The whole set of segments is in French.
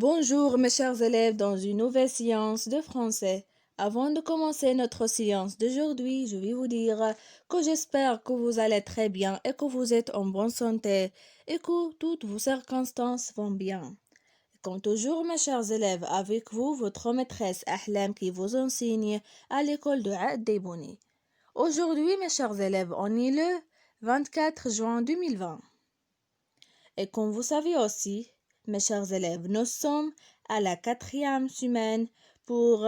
Bonjour mes chers élèves dans une nouvelle séance de français. Avant de commencer notre séance d'aujourd'hui, je vais vous dire que j'espère que vous allez très bien et que vous êtes en bonne santé et que toutes vos circonstances vont bien. Comme toujours mes chers élèves, avec vous votre maîtresse Ahlam qui vous enseigne à l'école de Addebouni. Aujourd'hui mes chers élèves, on est le 24 juin 2020. Et comme vous savez aussi, mes chers élèves, nous sommes à la 4e semaine pour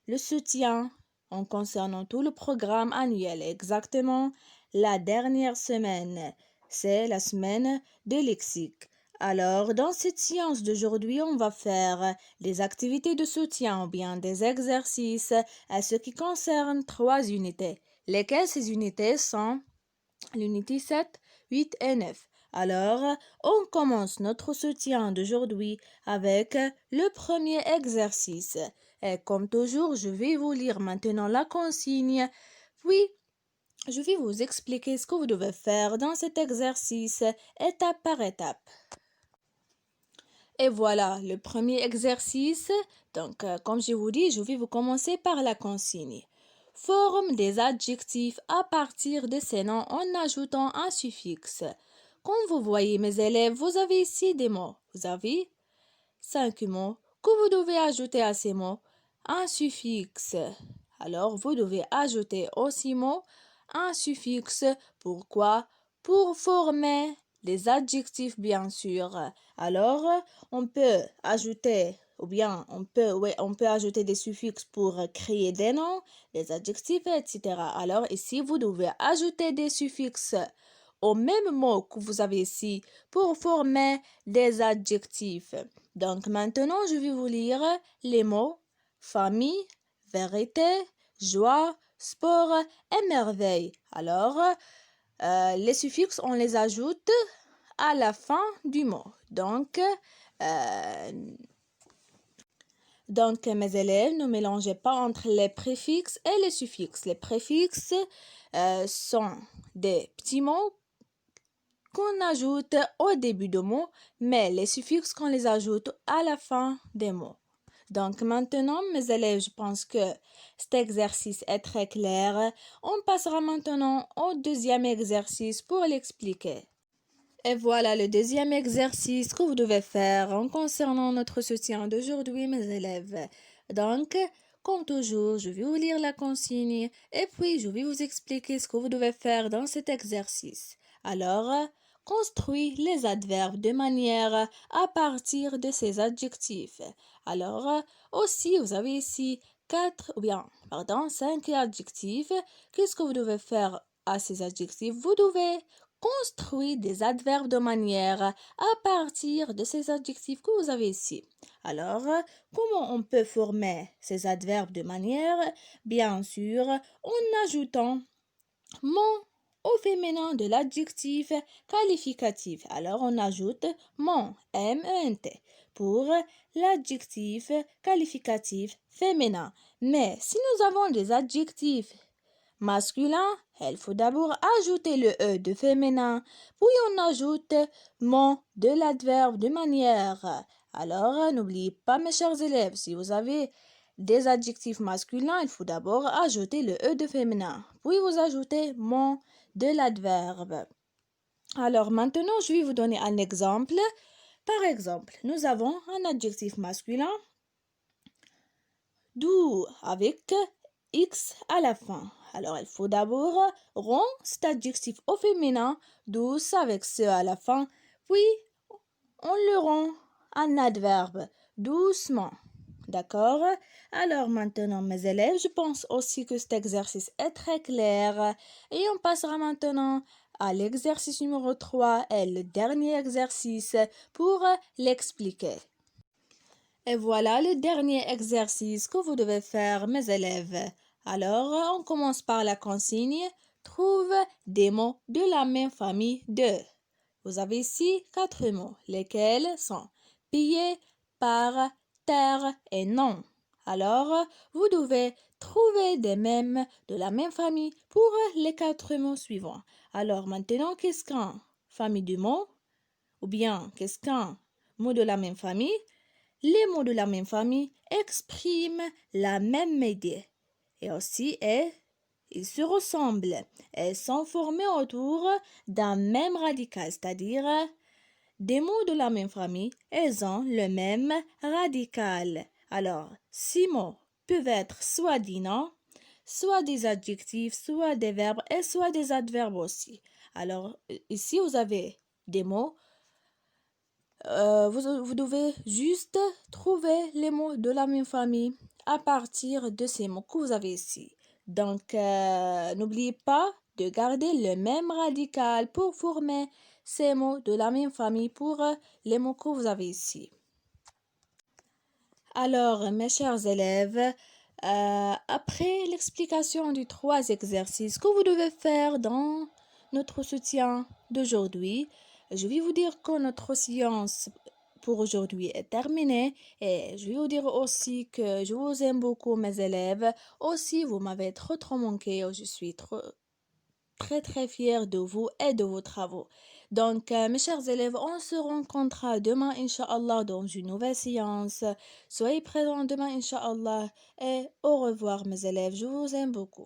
le soutien en concernant tout le programme annuel. Exactement, la dernière semaine, c'est la semaine de lexique. Alors, dans cette séance d'aujourd'hui, on va faire des activités de soutien ou bien des exercices à ce qui concerne 3 unités. Lesquelles ces unités sont l'unité 7, 8 et 9. Alors, on commence notre soutien d'aujourd'hui avec le premier exercice. Et comme toujours, je vais vous lire maintenant la consigne, puis je vais vous expliquer ce que vous devez faire dans cet exercice étape par étape. Et voilà, le premier exercice. Donc, comme je vous dis, je vais vous commencer par la consigne. Forme des adjectifs à partir de ces noms en ajoutant un suffixe. Comme vous voyez, mes élèves, vous avez ici des mots. Vous avez 5 mots que vous devez ajouter à ces mots un suffixe. Alors, vous devez ajouter aux 6 mots un suffixe. Pourquoi? Pour former des adjectifs, bien sûr. Alors, on peut ajouter ou bien on peut ajouter des suffixes pour créer des noms, des adjectifs, etc. Alors ici, vous devez ajouter des suffixes au même mot que vous avez ici pour former des adjectifs. Donc maintenant, je vais vous lire les mots famille, vérité, joie, sport et merveille. Alors, les suffixes, on les ajoute à la fin du mot. Donc, mes élèves, ne mélangez pas entre les préfixes et les suffixes. Les préfixes sont des petits mots qu'on ajoute au début de mots, mais les suffixes qu'on les ajoute à la fin des mots. Donc maintenant, mes élèves, je pense que cet exercice est très clair. On passera maintenant au deuxième exercice pour l'expliquer. Et voilà le deuxième exercice que vous devez faire en concernant notre soutien d'aujourd'hui, mes élèves. Donc, comme toujours, je vais vous lire la consigne et puis je vais vous expliquer ce que vous devez faire dans cet exercice. Alors, construis les adverbes de manière à partir de ces adjectifs. Alors, aussi, vous avez ici 5 adjectifs. Qu'est-ce que vous devez faire à ces adjectifs? Vous devez construire des adverbes de manière à partir de ces adjectifs que vous avez ici. Alors, comment on peut former ces adverbes de manière? Bien sûr, en ajoutant mon au féminin de l'adjectif qualificatif. Alors, on ajoute mon, M-E-N-T, pour l'adjectif qualificatif féminin. Mais si nous avons des adjectifs masculins, il faut d'abord ajouter le E de féminin, puis on ajoute mon de l'adverbe de manière. Alors, n'oubliez pas, mes chers élèves, si vous avez des adjectifs masculins, il faut d'abord ajouter le E de féminin, puis vous ajoutez mon de l'adverbe. Alors maintenant, je vais vous donner un exemple. Par exemple, nous avons un adjectif masculin, doux, avec X à la fin. Alors, il faut d'abord rendre cet adjectif au féminin, douce avec ce à la fin, puis on le rend en adverbe, doucement. D'accord? Alors maintenant, mes élèves, je pense aussi que cet exercice est très clair. Et on passera maintenant à l'exercice numéro 3 et le dernier exercice pour l'expliquer. Et voilà le dernier exercice que vous devez faire, mes élèves. Alors, on commence par la consigne. Trouve des mots de la même famille de. Vous avez ici 4 mots, lesquels sont payé, par, terre et non. Alors, vous devez trouver des mêmes de la même famille pour les 4 mots suivants. Alors, maintenant, qu'est-ce qu'un famille de mots? Ou bien, qu'est-ce qu'un mot de la même famille? les mots de la même famille expriment la même idée. Et aussi, ils se ressemblent. Elles sont formées autour d'un même radical, c'est-à-dire des mots de la même famille, elles ont le même radical. Alors, 6 mots peuvent être soit des noms, soit des adjectifs, soit des verbes et soit des adverbes aussi. Alors, ici, vous avez des mots. Vous devez juste trouver les mots de la même famille à partir de ces mots que vous avez ici. Donc, n'oubliez pas de garder le même radical pour former ces mots de la même famille pour les mots que vous avez ici. Alors, mes chers élèves, après l'explication des 3 exercices que vous devez faire dans notre soutien d'aujourd'hui, je vais vous dire que notre séance pour aujourd'hui est terminée et je vais vous dire aussi que je vous aime beaucoup, mes élèves. Aussi, vous m'avez trop manqué. Je suis très fière de vous et de vos travaux. Donc, mes chers élèves, on se rencontrera demain, Inch'Allah, dans une nouvelle séance. Soyez présents demain, Inch'Allah, et au revoir, mes élèves. Je vous aime beaucoup.